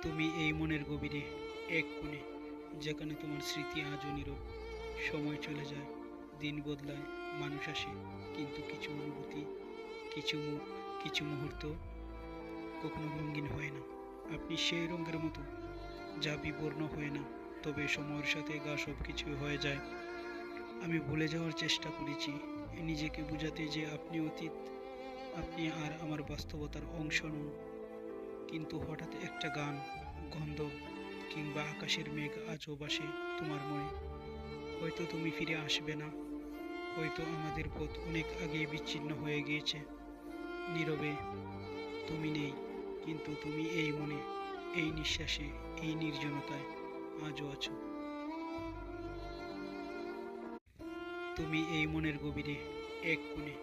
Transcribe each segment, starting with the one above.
তুমি এই মনের গভীরে এক কোণে, যেখানে তোমার স্মৃতি আজও নীরব। সময় চলে যায়, দিন বদলায়, মানুষ আসে, কিন্তু কিছু অনুভূতি, কিছু মুখ, কিছু মুহূর্ত কখনো রঙিন হয় না। আপনি সেই রঙের মতো যা বিবর্ণ হয় না, তবে সময়ের সাথে গা সব কিছুই হয়ে যায়। আমি ভুলে যাওয়ার চেষ্টা করেছি, নিজেকে বোঝাতে যে আপনি অতীত, আপনি আর আমার বাস্তবতার অংশ নন। কিন্তু হঠাৎ একটা গান, গন্ধ কিংবা আকাশের মেঘ আজও ভাসে তোমার মনে। হয়তো তুমি ফিরে আসবে না, হয়তো আমাদের পথ অনেক আগেই বিচ্ছিন্ন হয়ে গিয়েছে। নীরবে তুমি নেই, কিন্তু তুমি এই মনে, এই নিঃশ্বাসে, এই নির্জনতায় আজও আছো। তুমি এই মনের গভীরে এক কোণে,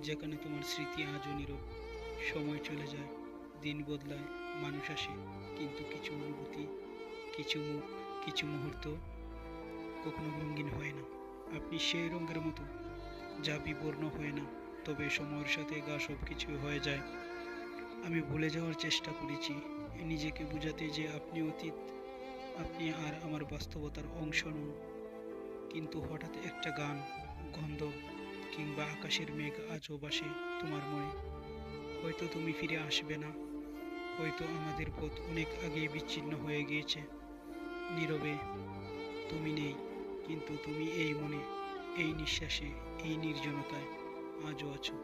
যেখানে তোমার স্মৃতি আজও নীরব। সময় চলে যায়, দিন বদলায়, মানুষ আসে, কিন্তু কিছু অনুভূতি, কিছু মুখ, কিছু মুহূর্ত কখনো রঙিন হয় না। আপনি সেই রঙের মতো যা বিবর্ণ হয় না, তবে সময়ের সাথে গা সব কিছুই হয়ে যায়। আমি ভুলে যাওয়ার চেষ্টা করেছি, নিজেকে বোঝাতে যে আপনি অতীত, আপনি আর আমার বাস্তবতার অংশ নন। কিন্তু হঠাৎ একটা গান, গন্ধ কিংবা আকাশের মেঘ আজও ভাসে তোমার মনে। হয়তো তুমি ফিরে আসবে না, হয়তো আমাদের পথ অনেক আগেই বিচ্ছিন্ন হয়ে গিয়েছে। নীরবে তুমি নেই, কিন্তু তুমি এই মনে, এই নিঃশ্বাসে, এই নির্জনতায় আজও আছো।